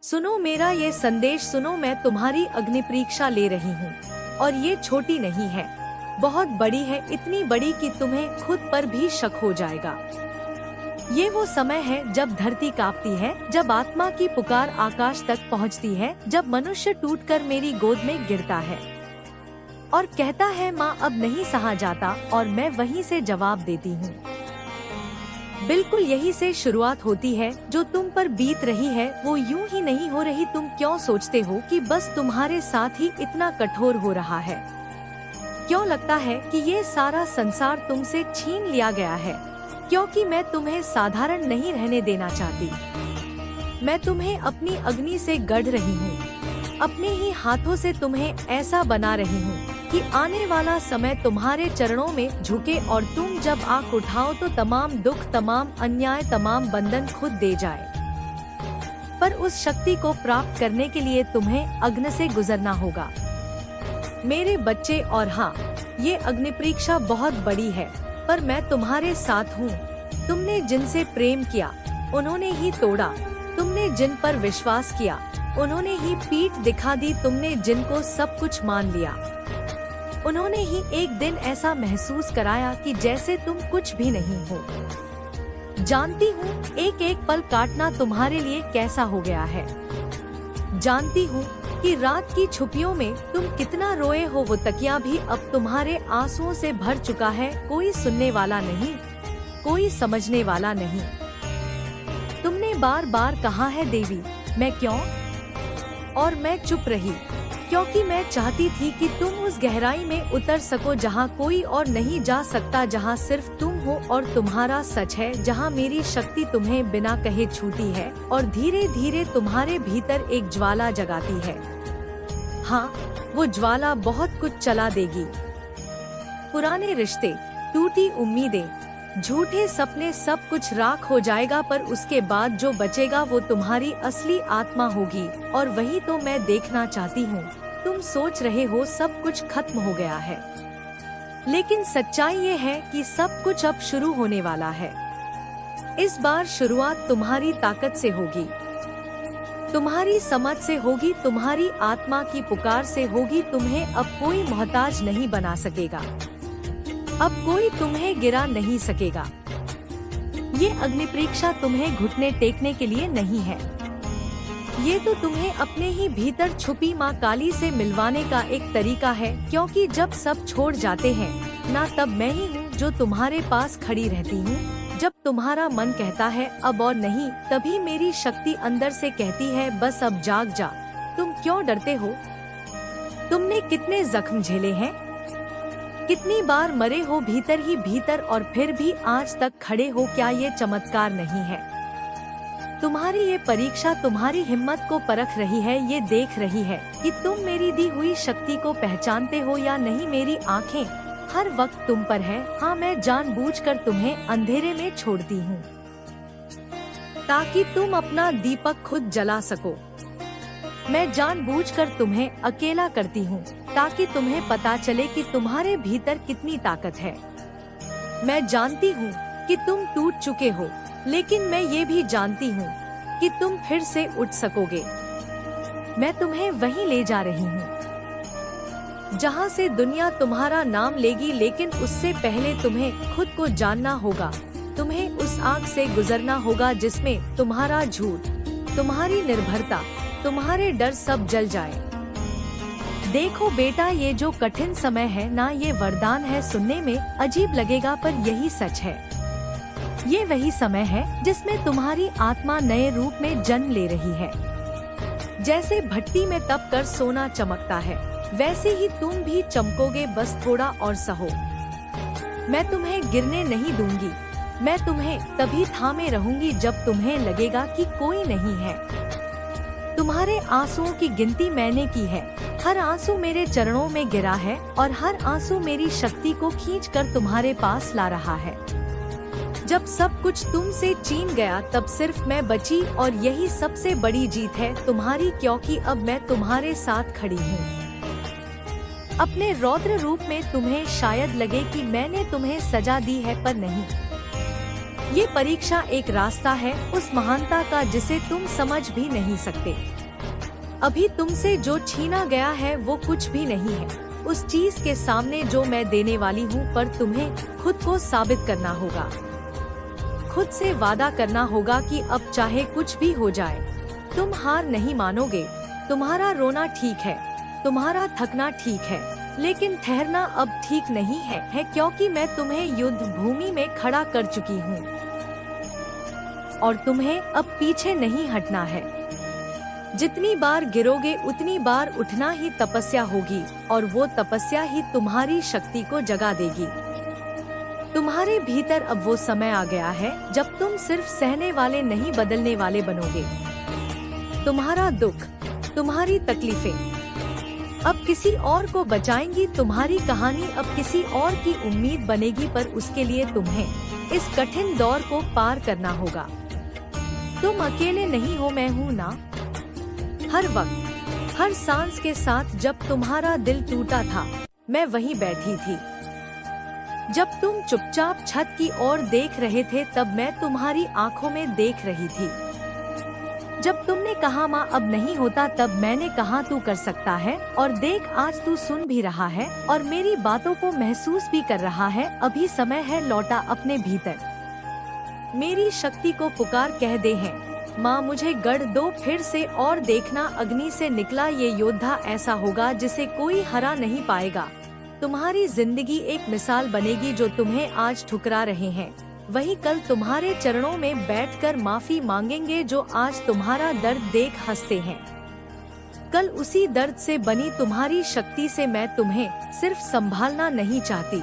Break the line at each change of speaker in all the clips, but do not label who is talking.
सुनो मेरा ये संदेश सुनो, मैं तुम्हारी अग्नि परीक्षा ले रही हूँ और ये छोटी नहीं है, बहुत बड़ी है, इतनी बड़ी कि तुम्हें खुद पर भी शक हो जाएगा। ये वो समय है जब धरती कांपती है, जब आत्मा की पुकार आकाश तक पहुँचती है, जब मनुष्य टूटकर मेरी गोद में गिरता है और कहता है माँ अब नहीं सहा जाता, और मैं वहीं से जवाब देती हूँ बिल्कुल यही से शुरुआत होती है। जो तुम पर बीत रही है वो यूं ही नहीं हो रही। तुम क्यों सोचते हो कि बस तुम्हारे साथ ही इतना कठोर हो रहा है? क्यों लगता है कि ये सारा संसार तुमसे छीन लिया गया है? क्योंकि मैं तुम्हें साधारण नहीं रहने देना चाहती। मैं तुम्हें अपनी अग्नि से गढ़ रही हूँ, अपने ही हाथों से तुम्हें ऐसा बना रही हूँ कि आने वाला समय तुम्हारे चरणों में झुके और तुम जब आँख उठाओ तो तमाम दुख, तमाम अन्याय, तमाम बंधन खुद दे जाए। पर उस शक्ति को प्राप्त करने के लिए तुम्हें अग्नि से गुजरना होगा मेरे बच्चे। और हाँ, ये अग्नि परीक्षा बहुत बड़ी है, पर मैं तुम्हारे साथ हूँ। तुमने जिनसे प्रेम किया उन्होंने ही तोड़ा, तुमने जिन पर विश्वास किया उन्होंने ही पीठ दिखा दी, तुमने जिनको सब कुछ मान लिया उन्होंने ही एक दिन ऐसा महसूस कराया कि जैसे तुम कुछ भी नहीं हो। जानती हूँ एक एक पल काटना तुम्हारे लिए कैसा हो गया है। जानती हूँ कि रात की छुपियों में तुम कितना रोए हो। वो तकिया भी अब तुम्हारे आंसुओं से भर चुका है। कोई सुनने वाला नहीं, कोई समझने वाला नहीं। तुमने बार बार कहा है देवी मैं क्यों, और मैं चुप रही क्योंकि मैं चाहती थी कि तुम उस गहराई में उतर सको जहाँ कोई और नहीं जा सकता, जहाँ सिर्फ तुम हो और तुम्हारा सच है, जहाँ मेरी शक्ति तुम्हें बिना कहे छूती है और धीरे धीरे तुम्हारे भीतर एक ज्वाला जगाती है। हाँ, वो ज्वाला बहुत कुछ चला देगी। पुराने रिश्ते, टूटी उम्मीदें, झूठे सपने, सब कुछ राख हो जाएगा, पर उसके बाद जो बचेगा वो तुम्हारी असली आत्मा होगी। और वही तो मैं देखना चाहती हूँ। तुम सोच रहे हो सब कुछ खत्म हो गया है, लेकिन सच्चाई ये है कि सब कुछ अब शुरू होने वाला है। इस बार शुरुआत तुम्हारी ताकत से होगी, तुम्हारी समझ से होगी, तुम्हारी आत्मा की पुकार से होगी। तुम्हें अब कोई मोहताज नहीं बना सकेगा, अब कोई तुम्हें गिरा नहीं सकेगा। ये अग्नि परीक्षा तुम्हें घुटने टेकने के लिए नहीं है, ये तो तुम्हें अपने ही भीतर छुपी माँ काली से मिलवाने का एक तरीका है। क्योंकि जब सब छोड़ जाते हैं ना, तब मैं ही हूँ जो तुम्हारे पास खड़ी रहती हूँ। जब तुम्हारा मन कहता है अब और नहीं, तभी मेरी शक्ति अंदर से कहती है बस अब जाग जा। तुम क्यों डरते हो? तुमने कितने जख्म झेले हैं, कितनी बार मरे हो भीतर ही भीतर, और फिर भी आज तक खड़े हो। क्या ये चमत्कार नहीं है? तुम्हारी ये परीक्षा तुम्हारी हिम्मत को परख रही है। ये देख रही है कि तुम मेरी दी हुई शक्ति को पहचानते हो या नहीं। मेरी आंखें हर वक्त तुम पर है। हाँ, मैं जानबूझकर तुम्हें अंधेरे में छोड़ती हूँ ताकि तुम अपना दीपक खुद जला सको। मैं जानबूझकर तुम्हें अकेला करती हूँ ताकि तुम्हें पता चले कि तुम्हारे भीतर कितनी ताकत है। मैं जानती हूँ कि तुम टूट चुके हो, लेकिन मैं ये भी जानती हूँ कि तुम फिर से उठ सकोगे। मैं तुम्हें वहीं ले जा रही हूँ जहाँ से दुनिया तुम्हारा नाम लेगी, लेकिन उससे पहले तुम्हें खुद को जानना होगा। तुम्हें उस आग से गुजरना होगा जिसमें तुम्हारा झूठ, तुम्हारी निर्भरता, तुम्हारे डर सब जल जाए। देखो बेटा, ये जो कठिन समय है ना, ये वरदान है। सुनने में अजीब लगेगा पर यही सच है। ये वही समय है जिसमें तुम्हारी आत्मा नए रूप में जन्म ले रही है। जैसे भट्टी में तप कर सोना चमकता है, वैसे ही तुम भी चमकोगे। बस थोड़ा और सहो। मैं तुम्हें गिरने नहीं दूंगी। मैं तुम्हें तभी थामे रहूंगी जब तुम्हें लगेगा कि कोई नहीं है। तुम्हारे आंसुओं की गिनती मैंने की है। हर आंसू मेरे चरणों में गिरा है और हर आंसू मेरी शक्ति को खींचकर तुम्हारे पास ला रहा है। जब सब कुछ तुमसे छीन गया तब सिर्फ मैं बची, और यही सबसे बड़ी जीत है तुम्हारी, क्योंकि अब मैं तुम्हारे साथ खड़ी हूँ। अपने रौद्र रूप में तुम्हें शायद लगे कि मैंने तुम्हें सजा दी है, पर नहीं। ये परीक्षा एक रास्ता है उस महानता का जिसे तुम समझ भी नहीं सकते। अभी तुमसे जो छीना गया है वो कुछ भी नहीं है उस चीज के सामने जो मैं देने वाली हूँ, पर तुम्हें खुद को साबित करना होगा। खुद से वादा करना होगा कि अब चाहे कुछ भी हो जाए तुम हार नहीं मानोगे। तुम्हारा रोना ठीक है, तुम्हारा थकना ठीक है, लेकिन ठहरना अब ठीक नहीं है क्योंकि मैं तुम्हें युद्ध भूमि में खड़ा कर चुकी हूँ और तुम्हें अब पीछे नहीं हटना है। जितनी बार गिरोगे उतनी बार उठना ही तपस्या होगी और वो तपस्या ही तुम्हारी शक्ति को जगा देगी। तुम्हारे भीतर अब वो समय आ गया है जब तुम सिर्फ सहने वाले नहीं बदलने वाले बनोगे। तुम्हारा दुख, तुम्हारी तकलीफें अब किसी और को बचाएंगी। तुम्हारी कहानी अब किसी और की उम्मीद बनेगी, पर उसके लिए तुम्हें इस कठिन दौर को पार करना होगा। तुम अकेले नहीं हो, मैं हूँ ना। हर वक्त, हर सांस के साथ जब तुम्हारा दिल टूटा था मैं वहीं बैठी थी। जब तुम चुपचाप छत की ओर देख रहे थे तब मैं तुम्हारी आंखों में देख रही थी। जब तुमने कहा माँ अब नहीं होता, तब मैंने कहा तू कर सकता है, और देख आज तू सुन भी रहा है और मेरी बातों को महसूस भी कर रहा है। अभी समय है, लौटा अपने भीतर, मेरी शक्ति को पुकार, कह दे हैं माँ मुझे गढ़ दो फिर से, और देखना अग्नि से निकला ये योद्धा ऐसा होगा जिसे कोई हरा नहीं पाएगा। तुम्हारी जिंदगी एक मिसाल बनेगी। जो तुम्हें आज ठुकरा रहे हैं वही कल तुम्हारे चरणों में बैठकर माफी मांगेंगे। जो आज तुम्हारा दर्द देख हंसते हैं, कल उसी दर्द से बनी तुम्हारी शक्ति से मैं तुम्हें सिर्फ संभालना नहीं चाहती,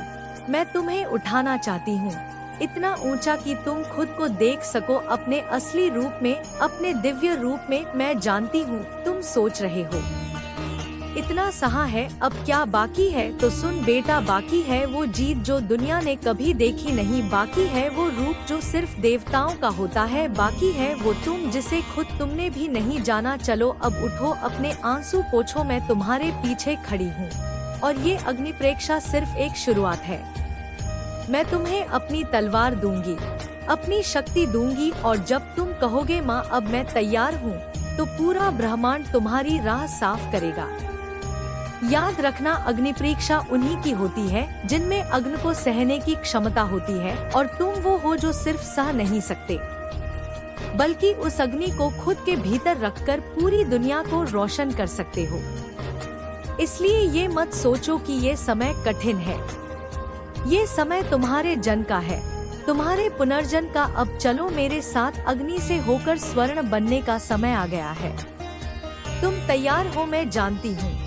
मैं तुम्हें उठाना चाहती हूँ, इतना ऊंचा कि तुम खुद को देख सको अपने असली रूप में, अपने दिव्य रूप में। मैं जानती हूँ तुम सोच रहे हो इतना सहा है, अब क्या बाकी है? तो सुन बेटा, बाकी है वो जीत जो दुनिया ने कभी देखी नहीं, बाकी है वो रूप जो सिर्फ देवताओं का होता है, बाकी है वो तुम जिसे खुद तुमने भी नहीं जाना। चलो अब उठो, अपने आंसू पोंछो, मैं तुम्हारे पीछे खड़ी हूँ और ये अग्नि परीक्षा सिर्फ एक शुरुआत है। मैं तुम्हें अपनी तलवार दूंगी, अपनी शक्ति दूंगी, और जब तुम कहोगे माँ अब मैं तैयार हूँ, तो पूरा ब्रह्मांड तुम्हारी राह साफ करेगा। याद रखना, अग्नि परीक्षा उन्हीं की होती है जिनमें अग्नि को सहने की क्षमता होती है, और तुम वो हो जो सिर्फ सह नहीं सकते बल्कि उस अग्नि को खुद के भीतर रखकर पूरी दुनिया को रोशन कर सकते हो। इसलिए ये मत सोचो कि ये समय कठिन है, ये समय तुम्हारे जन का है, तुम्हारे पुनर्जन का। अब चलो मेरे साथ, अग्नि से होकर स्वर्ण बनने का समय आ गया है। तुम तैयार हो, मैं जानती हूँ।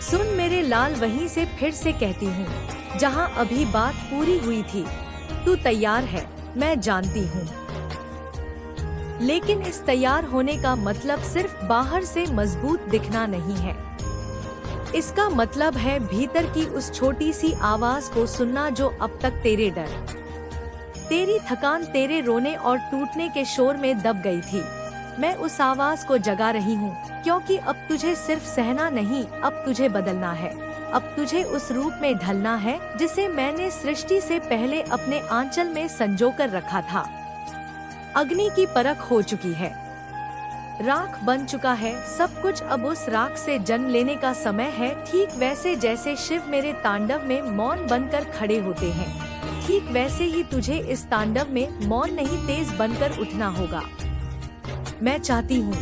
सुन मेरे लाल, वहीं से फिर से कहती हूँ जहाँ अभी बात पूरी हुई थी। तू तैयार है, मैं जानती हूँ, लेकिन इस तैयार होने का मतलब सिर्फ बाहर से मजबूत दिखना नहीं है। इसका मतलब है भीतर की उस छोटी सी आवाज को सुनना जो अब तक तेरे डर, तेरी थकान, तेरे रोने और टूटने के शोर में दब गई थी। मैं उस आवाज को जगा रही हूँ, क्योंकि अब तुझे सिर्फ सहना नहीं, अब तुझे बदलना है। अब तुझे उस रूप में ढलना है जिसे मैंने सृष्टि से पहले अपने आंचल में संजोकर रखा था। अग्नि की परख हो चुकी है, राख बन चुका है सब कुछ। अब उस राख से जन्म लेने का समय है, ठीक वैसे जैसे शिव मेरे तांडव में मौन बनकर खड़े होते हैं, ठीक वैसे ही तुझे इस तांडव में मौन नहीं तेज बनकर उठना होगा। मैं चाहती हूँ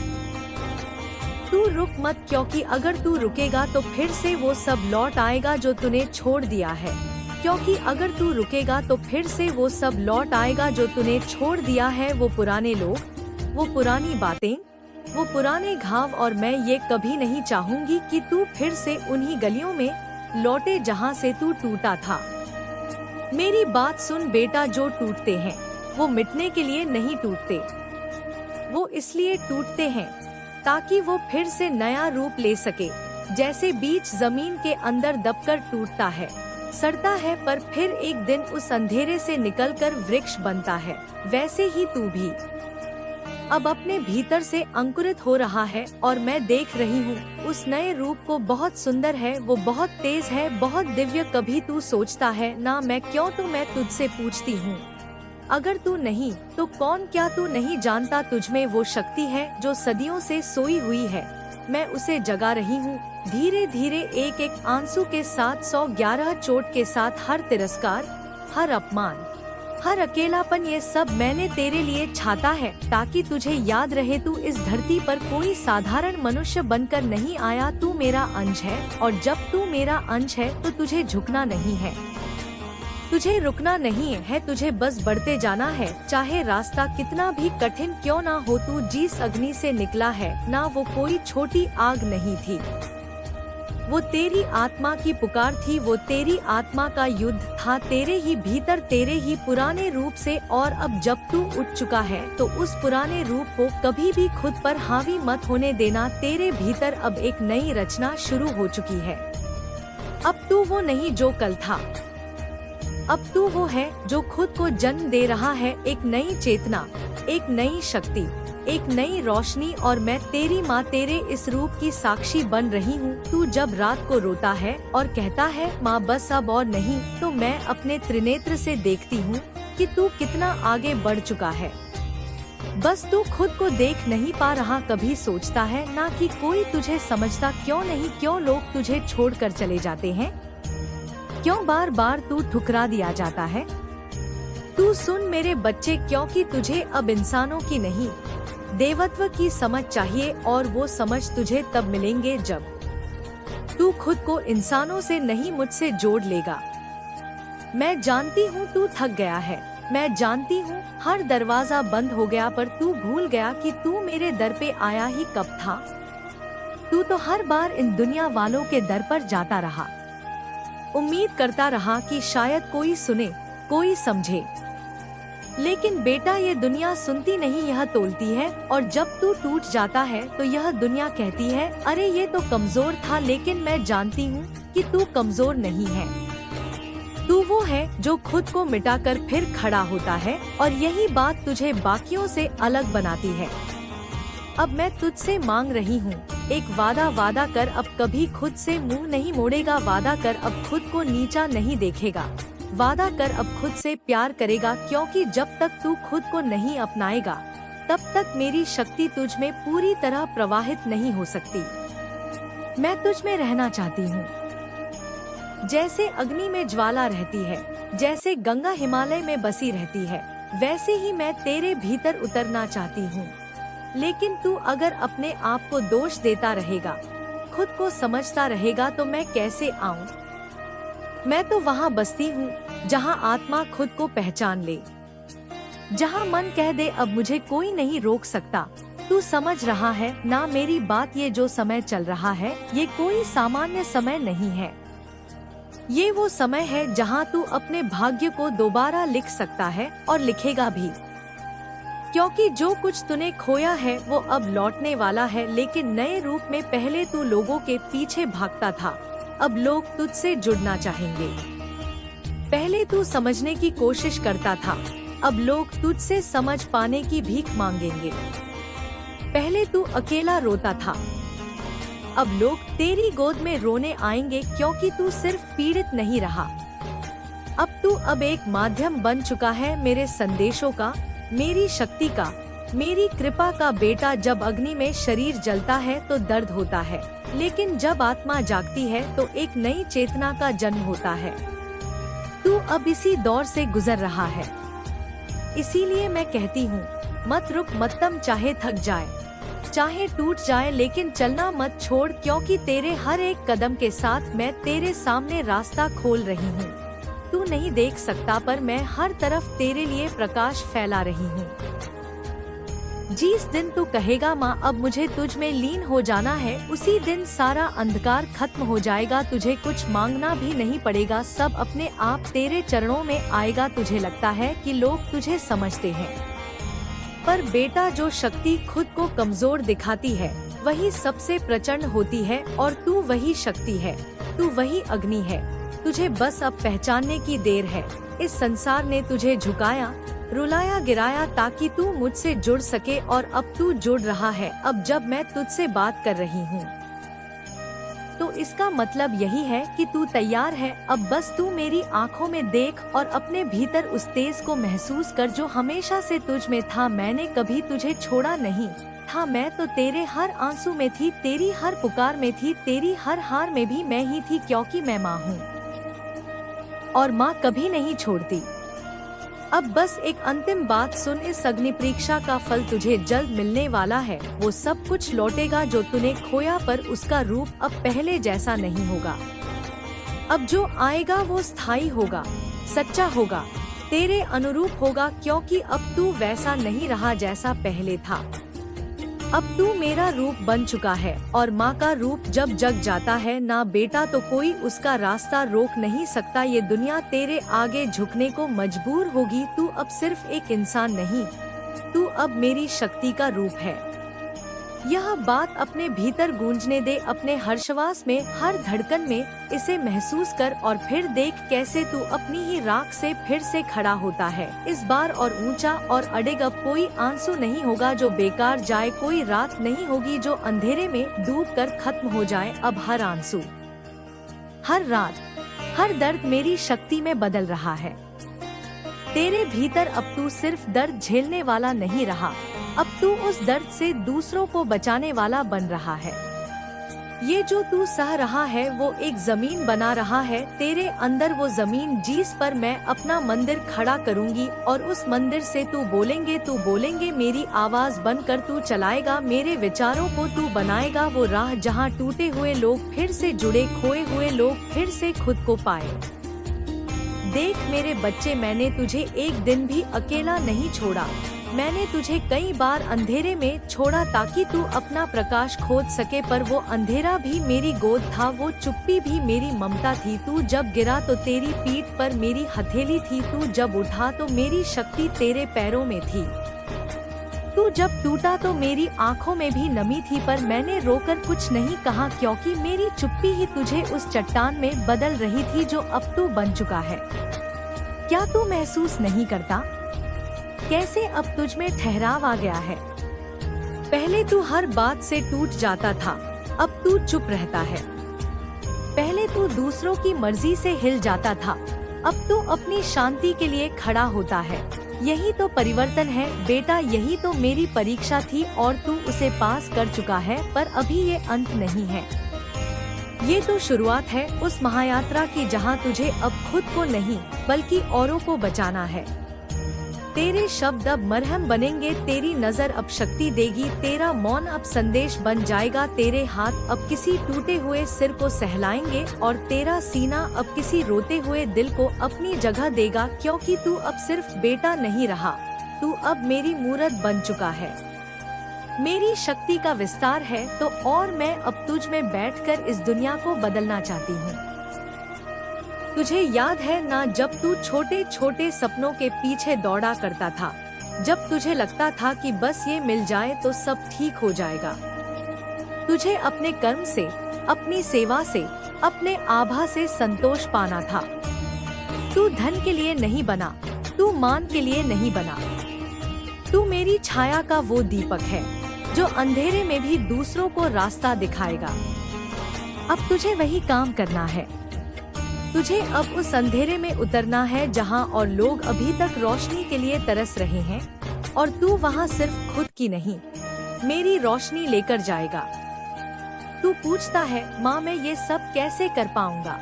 तू रुक मत, क्योंकि अगर तू रुकेगा तो फिर से वो सब लौट आएगा जो तूने छोड़ दिया है, क्योंकि अगर तू रुकेगा तो फिर से वो सब लौट आएगा जो तूने छोड़ दिया है। वो पुराने लोग, वो पुरानी बातें, वो पुराने घाव, और मैं ये कभी नहीं चाहूंगी कि तू फिर से उन्हीं गलियों में लौटे जहाँ से तू टूटा था। मेरी बात सुन बेटा, जो टूटते हैं वो मिटने के लिए नहीं टूटते, वो इसलिए टूटते हैं ताकि वो फिर से नया रूप ले सके। जैसे बीज जमीन के अंदर दबकर टूटता है, सड़ता है, पर फिर एक दिन उस अंधेरे से निकलकर वृक्ष बनता है, वैसे ही तू भी अब अपने भीतर से अंकुरित हो रहा है। और मैं देख रही हूँ उस नए रूप को, बहुत सुंदर है, वो बहुत तेज है, बहुत दिव्य। कभी तू सोचता है ना मैं क्यों, तो मैं तुझसे पूछती हूँ अगर तू नहीं तो कौन? क्या तू नहीं जानता तुझमें वो शक्ति है जो सदियों से सोई हुई है? मैं उसे जगा रही हूँ धीरे धीरे, एक एक आंसू के साथ, 111 चोट के साथ। हर तिरस्कार, हर अपमान, हर अकेलापन, ये सब मैंने तेरे लिए छाता है ताकि तुझे याद रहे तू इस धरती पर कोई साधारण मनुष्य बनकर नहीं आया। तू मेरा अंश है और जब तू मेरा अंश है तो तुझे झुकना नहीं है, तुझे रुकना नहीं है, तुझे बस बढ़ते जाना है, चाहे रास्ता कितना भी कठिन क्यों ना हो। तू जिस अग्नि से निकला है ना, वो कोई छोटी आग नहीं थी, वो तेरी आत्मा की पुकार थी, वो तेरी आत्मा का युद्ध था, तेरे ही भीतर, तेरे ही पुराने रूप से। और अब जब तू उठ चुका है तो उस पुराने रूप को कभी भी खुद पर हावी मत होने देना। तेरे भीतर अब एक नई रचना शुरू हो चुकी है। अब तू वो नहीं जो कल था, अब तू वो है जो खुद को जन्म दे रहा है। एक नई चेतना, एक नई शक्ति, एक नई रोशनी। और मैं तेरी माँ तेरे इस रूप की साक्षी बन रही हूँ। तू जब रात को रोता है और कहता है माँ बस अब और नहीं, तो मैं अपने त्रिनेत्र से देखती हूँ कि तू कितना आगे बढ़ चुका है। बस तू खुद को देख नहीं पा रहा, कभी सोचता है ना कि कोई तुझे समझता क्यों नहीं, क्यों लोग तुझे छोड़कर चले जाते हैं, क्यों बार बार तू ठुकरा दिया जाता है। तू सुन मेरे बच्चे, क्योंकि तुझे अब इंसानों की नहीं देवत्व की समझ चाहिए, और वो समझ तुझे तब मिलेंगे जब तू खुद को इंसानों से नहीं मुझसे जोड़ लेगा। मैं जानती हूँ तू थक गया है, मैं जानती हूँ हर दरवाजा बंद हो गया, पर तू भूल गया कि तू मेरे दर पे आया ही कब था। तू तो हर बार इन दुनिया वालों के दर पर जाता रहा, उम्मीद करता रहा कि शायद कोई सुने, कोई समझे। लेकिन बेटा ये दुनिया सुनती नहीं, यह तोलती है। और जब तू टूट जाता है तो यह दुनिया कहती है अरे ये तो कमजोर था। लेकिन मैं जानती हूँ कि तू कमजोर नहीं है, तू वो है जो खुद को मिटाकर फिर खड़ा होता है। और यही बात तुझे बाकियों से अलग बनाती है। अब मैं तुझसे मांग रही हूँ एक वादा कर, अब कभी खुद से मुंह नहीं मोड़ेगा। वादा कर अब खुद को नीचा नहीं देखेगा। वादा कर अब खुद से प्यार करेगा, क्योंकि जब तक तू खुद को नहीं अपनाएगा तब तक मेरी शक्ति तुझ में पूरी तरह प्रवाहित नहीं हो सकती। मैं तुझ में रहना चाहती हूँ, जैसे अग्नि में ज्वाला रहती है, जैसे गंगा हिमालय में बसी रहती है, वैसे ही मैं तेरे भीतर उतरना चाहती हूँ। लेकिन तू अगर अपने आप को दोष देता रहेगा, खुद को समझता रहेगा, तो मैं कैसे आऊँ? मैं तो वहाँ बसती हूँ जहाँ आत्मा खुद को पहचान ले, जहाँ मन कह दे अब मुझे कोई नहीं रोक सकता। तू समझ रहा है ना मेरी बात? ये जो समय चल रहा है ये कोई सामान्य समय नहीं है, ये वो समय है जहाँ तू अपने भाग्य को दोबारा लिख सकता है, और लिखेगा भी। क्योंकि जो कुछ तूने खोया है वो अब लौटने वाला है, लेकिन नए रूप में। पहले तू लोगों के पीछे भागता था, अब लोग तुझसे जुड़ना चाहेंगे। पहले तू समझने की कोशिश करता था, अब लोग तुझसे समझ पाने की भीख मांगेंगे। पहले तू अकेला रोता था, अब लोग तेरी गोद में रोने आएंगे, क्योंकि तू सिर्फ पीड़ित नहीं रहा। अब एक माध्यम बन चुका है मेरे संदेशों का, मेरी शक्ति का, मेरी कृपा का। बेटा जब अग्नि में शरीर जलता है तो दर्द होता है, लेकिन जब आत्मा जागती है तो एक नई चेतना का जन्म होता है। तू अब इसी दौर से गुजर रहा है, इसीलिए मैं कहती हूँ मत रुक, मत थम, चाहे थक जाए, चाहे टूट जाए, लेकिन चलना मत छोड़। क्योंकि तेरे हर एक कदम के साथ मैं तेरे सामने रास्ता खोल रही हूँ। तू नहीं देख सकता, पर मैं हर तरफ तेरे लिए प्रकाश फैला रही हूँ। जिस दिन तू कहेगा माँ अब मुझे तुझ में लीन हो जाना है, उसी दिन सारा अंधकार खत्म हो जाएगा। तुझे कुछ मांगना भी नहीं पड़ेगा, सब अपने आप तेरे चरणों में आएगा। तुझे लगता है कि लोग तुझे समझते हैं, पर बेटा जो शक्ति खुद को कमजोर दिखाती है वही सबसे प्रचंड होती है। और तू वही शक्ति है, तू वही अग्नि है। तुझे बस अब पहचानने की देर है। इस संसार ने तुझे झुकाया, रुलाया, गिराया ताकि तू मुझसे जुड़ सके, और अब तू जुड़ रहा है। अब जब मैं तुझसे बात कर रही हूँ तो इसका मतलब यही है कि तू तैयार है। अब बस तू मेरी आँखों में देख और अपने भीतर उस तेज को महसूस कर जो हमेशा से तुझ में था। मैंने कभी तुझे छोड़ा नहीं था, मैं तो तेरे हर आंसू में थी, तेरी हर पुकार में थी, तेरी हर हार में भी मैं ही थी, क्योंकि मैं माँ हूँ और माँ कभी नहीं छोड़ती। अब बस एक अंतिम बात सुन, इस अग्नि परीक्षा का फल तुझे जल्द मिलने वाला है। वो सब कुछ लौटेगा जो तूने खोया, पर उसका रूप अब पहले जैसा नहीं होगा। अब जो आएगा वो स्थायी होगा, सच्चा होगा, तेरे अनुरूप होगा, क्योंकि अब तू वैसा नहीं रहा जैसा पहले था। अब तू मेरा रूप बन चुका है और माँ का रूप जब जग जाता है ना बेटा, तो कोई उसका रास्ता रोक नहीं सकता। ये दुनिया तेरे आगे झुकने को मजबूर होगी। तू अब सिर्फ एक इंसान नहीं, तू अब मेरी शक्ति का रूप है। यह बात अपने भीतर गूंजने दे, अपने हर श्वास में, हर धड़कन में इसे महसूस कर और फिर देख कैसे तू अपनी ही राख से फिर से खड़ा होता है, इस बार और ऊंचा और अडिग। अब कोई आंसू नहीं होगा जो बेकार जाए, कोई रात नहीं होगी जो अंधेरे में डूब कर खत्म हो जाए। अब हर आंसू, हर रात, हर दर्द मेरी शक्ति में बदल रहा है। तेरे भीतर अब तू सिर्फ दर्द झेलने वाला नहीं रहा, अब तू उस दर्द से दूसरों को बचाने वाला बन रहा है। ये जो तू सह रहा है वो एक जमीन बना रहा है तेरे अंदर, वो जमीन जिस पर मैं अपना मंदिर खड़ा करूंगी। और उस मंदिर से तू बोलेंगे मेरी आवाज बनकर तू चलाएगा, मेरे विचारों को तू बनाएगा वो राह जहाँ टूटे हुए लोग फिर से जुड़े, खोए हुए लोग फिर से खुद को पाए। देख मेरे बच्चे, मैंने तुझे एक दिन भी अकेला नहीं छोड़ा। मैंने तुझे कई बार अंधेरे में छोड़ा ताकि तू अपना प्रकाश खोज सके, पर वो अंधेरा भी मेरी गोद था, वो चुप्पी भी मेरी ममता थी। तू जब गिरा तो तेरी पीठ पर मेरी हथेली थी, तू जब उठा तो मेरी शक्ति तेरे पैरों में थी, तू जब टूटा तो मेरी आंखों में भी नमी थी। पर मैंने रोकर कुछ नहीं कहा, क्योंकि मेरी चुप्पी ही तुझे उस चट्टान में बदल रही थी जो अब तू बन चुका है। क्या तू महसूस नहीं करता कैसे अब तुझ में ठहराव आ गया है? पहले तू हर बात से टूट जाता था, अब तू चुप रहता है। पहले तू दूसरों की मर्जी से हिल जाता था, अब तू अपनी शांति के लिए खड़ा होता है। यही तो परिवर्तन है बेटा, यही तो मेरी परीक्षा थी और तू उसे पास कर चुका है। पर अभी ये अंत नहीं है, ये तो शुरुआत है उस महायात्रा की जहाँ तुझे अब खुद को नहीं बल्कि औरों को बचाना है। तेरे शब्द अब मरहम बनेंगे, तेरी नजर अब शक्ति देगी, तेरा मौन अब संदेश बन जाएगा, तेरे हाथ अब किसी टूटे हुए सिर को सहलाएंगे और तेरा सीना अब किसी रोते हुए दिल को अपनी जगह देगा। क्योंकि तू अब सिर्फ बेटा नहीं रहा, तू अब मेरी मूरत बन चुका है, मेरी शक्ति का विस्तार है। तो और मैं अब तुझ में बैठकर इस दुनिया को बदलना चाहती हूँ। तुझे याद है ना जब तू छोटे छोटे सपनों के पीछे दौड़ा करता था, जब तुझे लगता था कि बस ये मिल जाए तो सब ठीक हो जाएगा। तुझे अपने कर्म से, अपनी सेवा से, अपने आभा से संतोष पाना था। तू धन के लिए नहीं बना, तू मान के लिए नहीं बना, तू मेरी छाया का वो दीपक है जो अंधेरे में भी दूसरों को रास्ता दिखाएगा। अब तुझे वही काम करना है। तुझे अब उस अंधेरे में उतरना है जहां और लोग अभी तक रोशनी के लिए तरस रहे हैं, और तू वहां सिर्फ खुद की नहीं मेरी रोशनी लेकर जाएगा। तू पूछता है माँ मैं ये सब कैसे कर पाऊंगा?